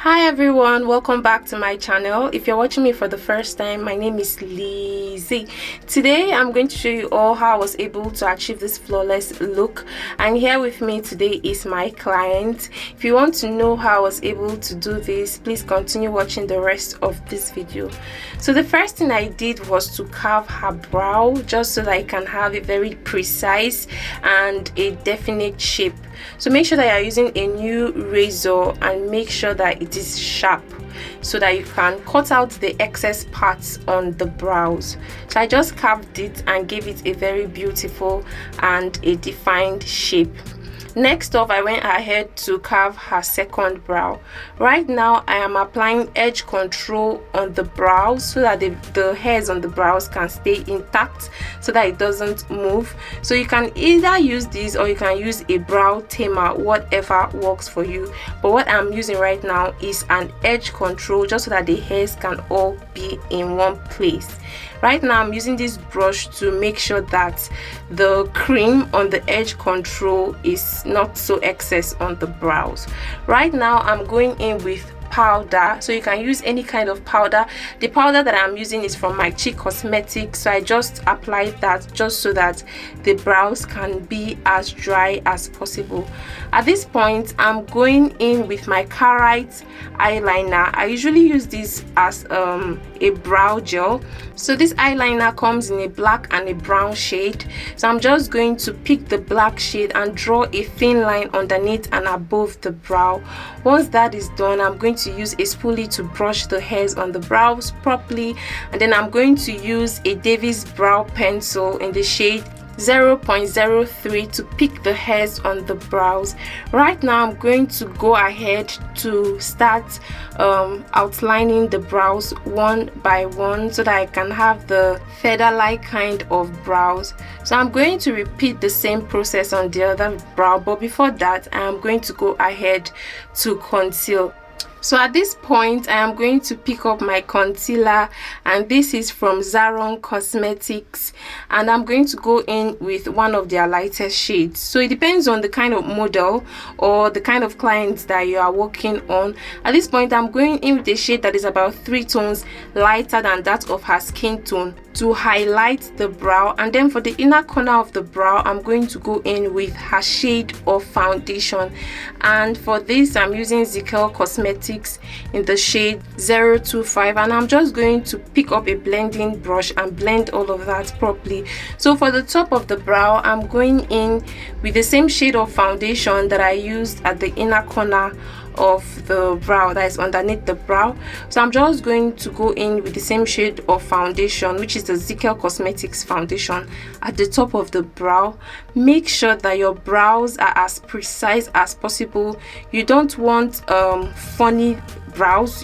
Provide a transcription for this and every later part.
Hi everyone, welcome back to my channel. If you're watching me for the first time, my name is Lizzie. Today I'm going to show you all how I was able to achieve this flawless look, and here with me today is my client. If you want to know how I was able to do this, please continue watching the rest of this video. So the first thing I did was to carve her brow just so that I can have a very precise and a definite shape. So make sure that you're using a new razor and make sure that it is sharp so that you can cut out the excess parts on the brows. So I just carved it and gave it a very beautiful and a defined shape. Next off, I went ahead to carve her second brow. Right now I am applying edge control on the brows so that the hairs on the brows can stay intact so that it doesn't move. So you can either use this or you can use a brow tamer, whatever works for you. But what I'm using right now is an edge control just so that the hairs can all be in one place. Right now I'm using this brush to make sure that the cream on the edge control is not so excess on the brows. Right now I'm going in with powder, so you can use any kind of powder. The powder that I'm using is from my Cheek Cosmetics, so I just applied that just so that the brows can be as dry as possible. At this point I'm going in with my Carite eyeliner. I usually use this as a brow gel. So this eyeliner comes in a black and a brown shade, so I'm just going to pick the black shade and draw a thin line underneath and above the brow. Once that is done, I'm going to use a spoolie to brush the hairs on the brows properly, and then I'm going to use a Davis brow pencil in the shade 0.03 to pick the hairs on the brows. Right now I'm going to go ahead to start outlining the brows one by one so that I can have the feather-like kind of brows. So I'm going to repeat the same process on the other brow, but before that I am going to go ahead to conceal. So at this point I am going to pick up my concealer, and this is from Zaron Cosmetics, and I'm going to go in with one of their lightest shades. So it depends on the kind of model or the kind of clients that you are working on. At this point I'm going in with a shade that is about 3 tones lighter than that of her skin tone to highlight the brow, and then for the inner corner of the brow I'm going to go in with her shade of foundation, and for this I'm using Zikel Cosmetics in the shade 025, and I'm just going to pick up a blending brush and blend all of that properly. So for the top of the brow I'm going in with the same shade of foundation that I used at the inner corner of the brow, that is underneath the brow. So I'm just going to go in with the same shade of foundation, which is the Zikel Cosmetics foundation, at the top of the brow. Make sure that your brows are as precise as possible. You don't want funny brows,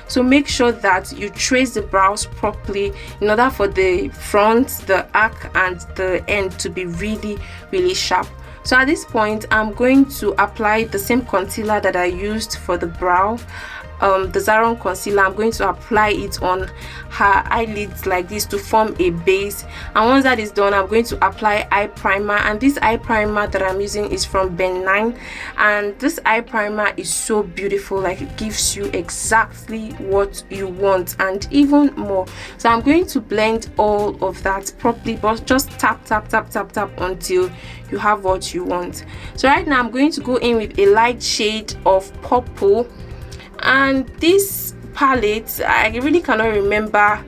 so make sure that you trace the brows properly in order for the front, the arc and the end to be really sharp. So at this point I'm going to apply the same concealer that I used for the brow, the Zaron concealer. I'm going to apply it on her eyelids like this to form a base, and once that is done I'm going to apply eye primer, and this eye primer that I'm using is from Ben 9, and this eye primer is so beautiful, like it gives you exactly what you want and even more. So I'm going to blend all of that properly, but just tap until you have what you want. So right now I'm going to go in with a light shade of purple, and this palette I really cannot remember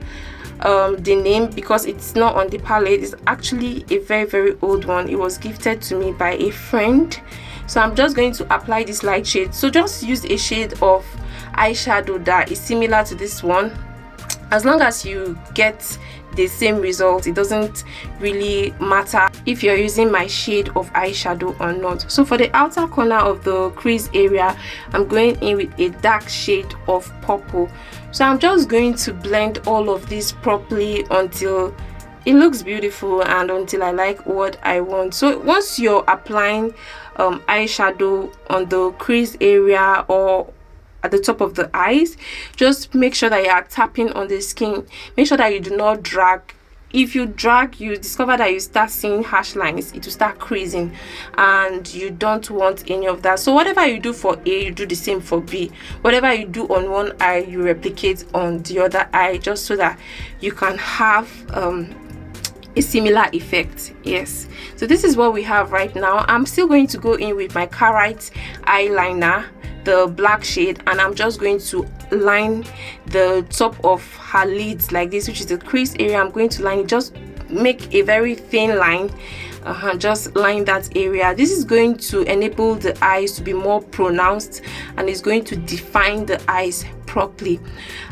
the name because it's not on the palette. It's actually a very old one. It was gifted to me by a friend. So I'm just going to apply this light shade. So just use a shade of eyeshadow that is similar to this one. As long as you get the same result, it doesn't really matter if you're using my shade of eyeshadow or not. So for the outer corner of the crease area I'm going in with a dark shade of purple. So I'm just going to blend all of this properly until it looks beautiful and until I like what I want. So once you're applying eyeshadow on the crease area or at the top of the eyes, just make sure that you are tapping on the skin. Make sure that you do not drag if you drag, you discover that you start seeing harsh lines, it will start creasing, and you don't want any of that. So whatever you do for A, you do the same for B. Whatever you do on one eye, you replicate on the other eye, just so that you can have a similar effect. Yes, so this is what we have right now. I'm still going to go in with my Carite eyeliner, the black shade, and I'm just going to line the top of her lids like this, which is the crease area. I'm going to line it, just make a very thin line, just line that area. This is going to enable the eyes to be more pronounced, and it's going to define the eyes properly.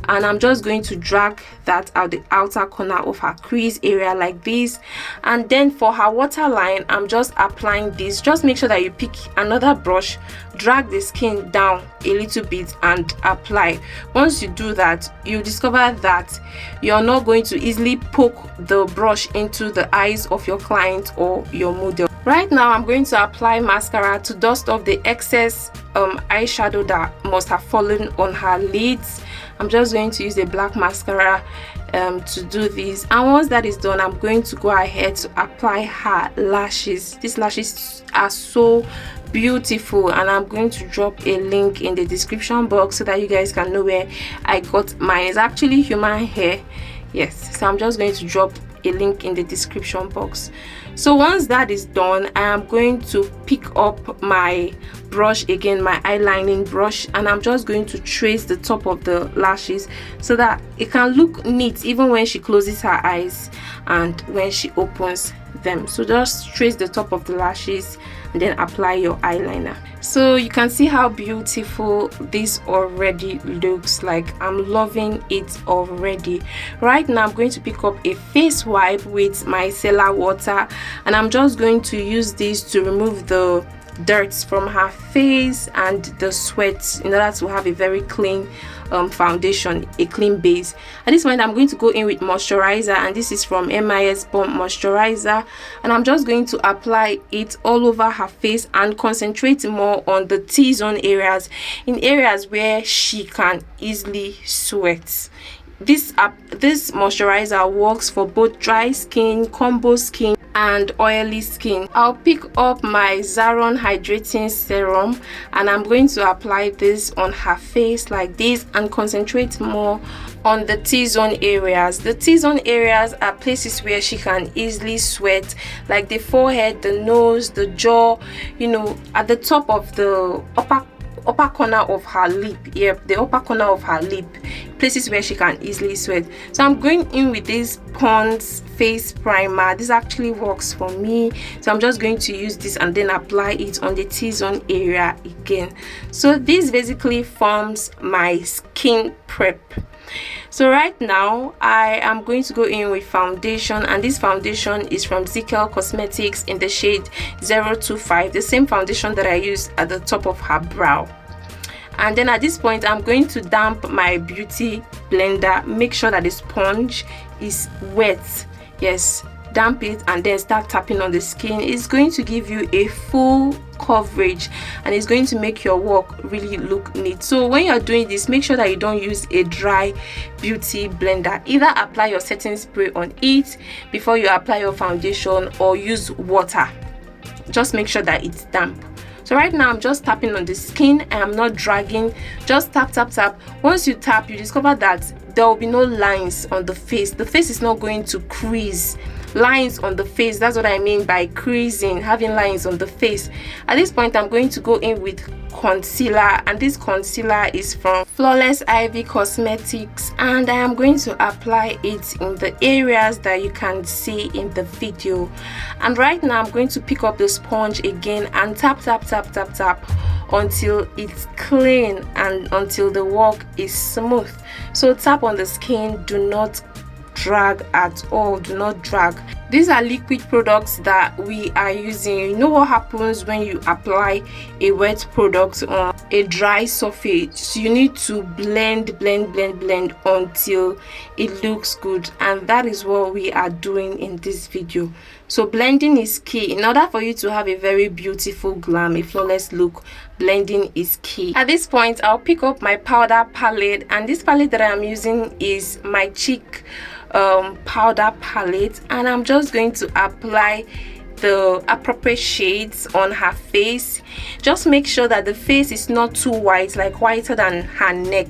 And I'm just going to drag that out the outer corner of her crease area like this. And then for her waterline, I'm just applying this. Just make sure that you pick another brush, drag the skin down a little bit and apply. Once you do that, you discover that you're not going to easily poke the brush into the eyes of your client or your model. Right now, I'm going to apply mascara to dust off the excess eyeshadow that must have fallen on her lids. I'm just going to use a black mascara to do this, and once that is done, I'm going to go ahead to apply her lashes. These lashes are so beautiful, and I'm going to drop a link in the description box so that you guys can know where I got mine. It's actually human hair. Yes, so I'm just going to drop a link in the description box. So once that is done, I am going to pick up my brush again, my eyelining brush, and I'm just going to trace the top of the lashes so that it can look neat even when she closes her eyes and when she opens them. So just trace the top of the lashes and then apply your eyeliner. So you can see how beautiful this already looks like. I'm loving it already. Right now I'm going to pick up a face wipe with my micellar water, and I'm just going to use this to remove the dirt from her face and the sweat in order to have a very clean foundation, a clean base. At this point, I'm going to go in with moisturizer, and this is from MIS Bomb Moisturizer, and I'm just going to apply it all over her face and concentrate more on the T-zone areas, in areas where she can easily sweat. This moisturizer works for both dry skin, combo skin, and oily skin. I'll pick up my Zaron hydrating serum, and I'm going to apply this on her face like this and concentrate more on the T-zone areas. The T-zone areas are places where she can easily sweat, like the forehead, the nose, the jaw, you know, at the top of the upper corner of her lip. Yep, the upper corner of her lip, places where she can easily sweat. So I'm going in with this Pond's face primer. This actually works for me, so I'm just going to use this and then apply it on the T-zone area again. So this basically forms my skin prep. So right now I am going to go in with foundation, and this foundation is from ZKL Cosmetics in the shade 025, the same foundation that I use at the top of her brow. And then at this point, I'm going to damp my beauty blender. Make sure that the sponge is wet. Yes, damp it and then start tapping on the skin. It's going to give you a full coverage, and it's going to make your work really look neat. So when you're doing this, make sure that you don't use a dry beauty blender. Either apply your setting spray on it before you apply your foundation, or use water. Just make sure that it's damp. So right now I'm just tapping on the skin. I am not dragging, just tap tap tap. Once you tap, you discover that there will be no lines on the face. The face is not going to crease. Lines on the face, that's what I mean by creasing, having lines on the face. At this point, I'm going to go in with concealer, and this concealer is from Flawless Ivy Cosmetics, and I am going to apply it in the areas that you can see in the video. And right now I'm going to pick up the sponge again and tap tap tap tap tap until it's clean and until the work is smooth. So tap on the skin, do not drag at all, do not drag. These are liquid products that we are using. You know what happens when you apply a wet product on a dry surface? You need to blend until it looks good, and that is what we are doing in this video. So blending is key. In order for you to have a very beautiful glam, a flawless look, blending is key. At this point, I'll pick up my powder palette, and this palette that I am using is my cheek powder palette, and I'm just going to apply the appropriate shades on her face. Just make sure that the face is not too white, like whiter than her neck.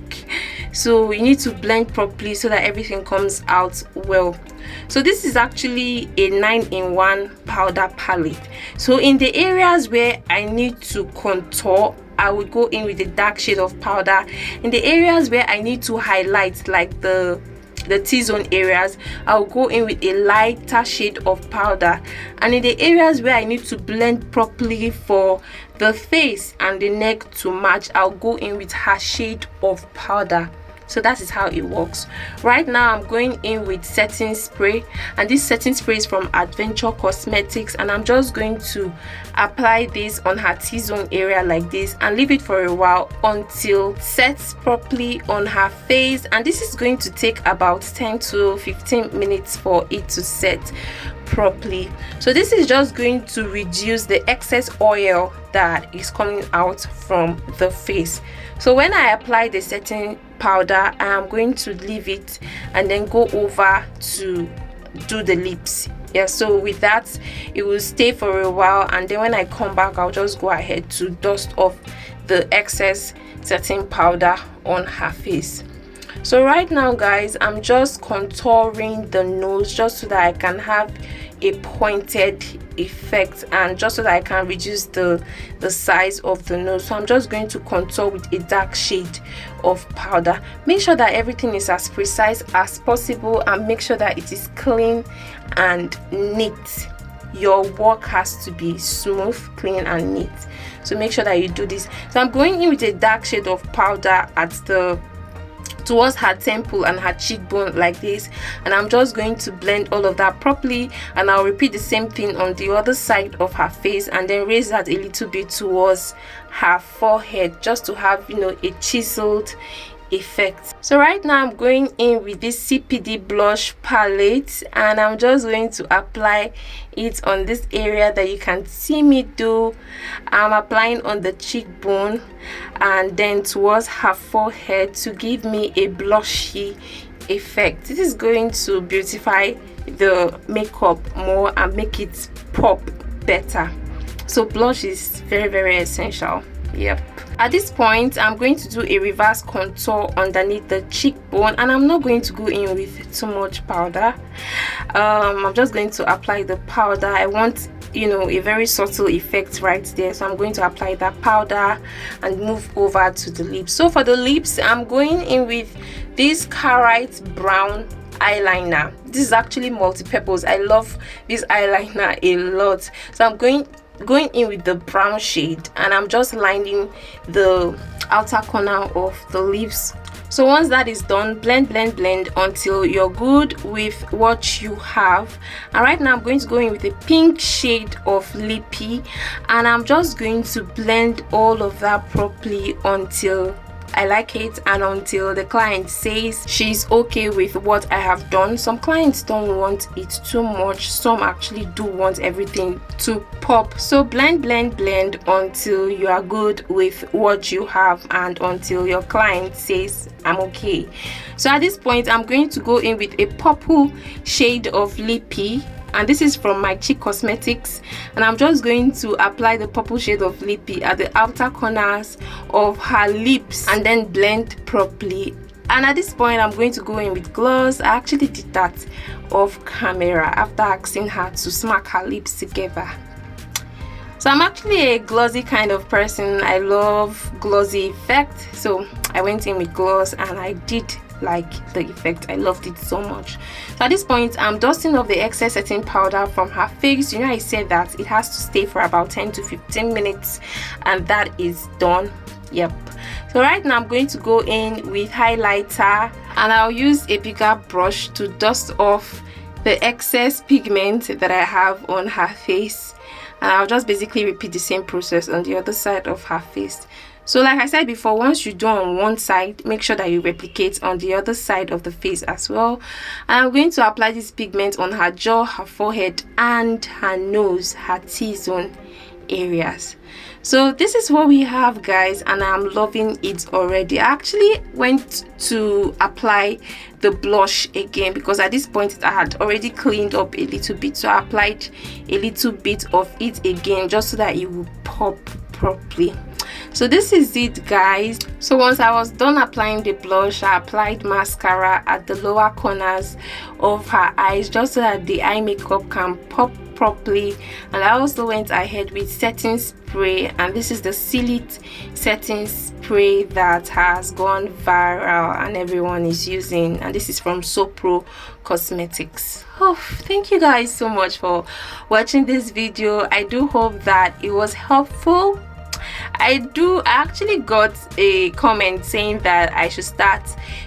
So we need to blend properly so that everything comes out well. So this is actually a 9-in-1 powder palette. So in the areas where I need to contour, I would go in with a dark shade of powder. In the areas where I need to highlight, like the T-zone areas, I'll go in with a lighter shade of powder. And in the areas where I need to blend properly for the face and the neck to match, I'll go in with her shade of powder. So that is how it works. Right now I'm going in with setting spray, and this setting spray is from Adventure Cosmetics, and I'm just going to apply this on her T-zone area like this and leave it for a while until it sets properly on her face. And this is going to take about 10 to 15 minutes for it to set properly. So this is just going to reduce the excess oil that is coming out from the face. So when I apply the setting powder, I am going to leave it and then go over to do the lips. Yeah, so with that it will stay for a while, and then when I come back, I'll just go ahead to dust off the excess setting powder on her face. So right now guys, I'm just contouring the nose just so that I can have a pointed effect, and just so that I can reduce the size of the nose. So I'm just going to contour with a dark shade of powder. Make sure that everything is as precise as possible, and make sure that it is clean and neat. Your work has to be smooth, clean and neat, so make sure that you do this. So I'm going in with a dark shade of powder towards her temple and her cheekbone like this, and I'm just going to blend all of that properly, and I'll repeat the same thing on the other side of her face, and then raise that a little bit towards her forehead just to have, you know, a chiseled effect. So right now I'm going in with this CPD blush palette, and I'm just going to apply it on this area that you can see me do. I'm applying on the cheekbone and then towards her forehead to give me a blushy effect. This is going to beautify the makeup more and make it pop better. So blush is very, very essential. Yep. At this point, I'm going to do a reverse contour underneath the cheekbone, and I'm not going to go in with too much powder. I'm just going to apply the powder. I want, you know, a very subtle effect right there, so I'm going to apply that powder and move over to the lips. So for the lips, I'm going in with this Carrite brown eyeliner. This is actually multi-purpose. I love this eyeliner a lot. So I'm going in with the brown shade, and I'm just lining the outer corner of the lips. So once that is done, blend until you're good with what you have. And right now I'm going to go in with a pink shade of lippy, and I'm just going to blend all of that properly until I like it, and until the client says she's okay with what I have done. Some clients don't want it too much, some actually do want everything to pop. So blend until you are good with what you have, and until your client says I'm okay. So at this point, I'm going to go in with a purple shade of lippy, and this is from my Cheek Cosmetics, and I'm just going to apply the purple shade of lippy at the outer corners of her lips and then blend properly. And at this point, I'm going to go in with gloss. I actually did that off camera after asking her to smack her lips together. So I'm actually a glossy kind of person. I love glossy effect, so I went in with gloss and I did like the effect. I loved it so much. So at this point, I'm dusting off the excess setting powder from her face. You know, I said that it has to stay for about 10 to 15 minutes, and that is done. Yep. So right now I'm going to go in with highlighter, and I'll use a bigger brush to dust off the excess pigment that I have on her face, and I'll just basically repeat the same process on the other side of her face. So like I said before, once you do on one side, make sure that you replicate on the other side of the face as well. And I'm going to apply this pigment on her jaw, her forehead, and her nose, her T-zone areas. So this is what we have, guys, and I'm loving it already. I actually went to apply the blush again because at this point I had already cleaned up a little bit, so I applied a little bit of it again just so that it will pop properly. So this is it, guys. So once I was done applying the blush, I applied mascara at the lower corners of her eyes just so that the eye makeup can pop properly. And I also went ahead with setting spray, and this is the Silite setting spray that has gone viral and everyone is using, and this is from Sopro Cosmetics. Oh, thank you guys so much for watching this video. I do hope that it was helpful. I actually got a comment saying that I should start,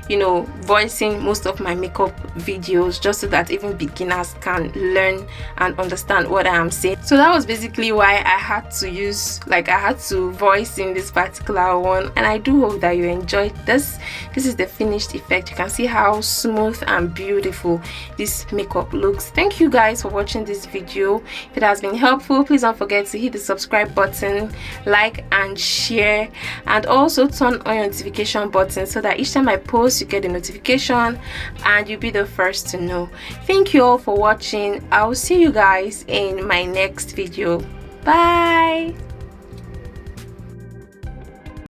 you know, voicing most of my makeup videos just so that even beginners can learn and understand what I am saying. So that was basically why I had to use, I had to voice in this particular one, and I do hope that you enjoyed this. This is the finished effect. You can see how smooth and beautiful this makeup looks. Thank you guys for watching this video. If it has been helpful, please don't forget to hit the subscribe button, like and share, and also turn on your notification button so that each time I post you get a notification and you'll be the first to know. Thank you all for watching. I will see you guys in my next video. Bye.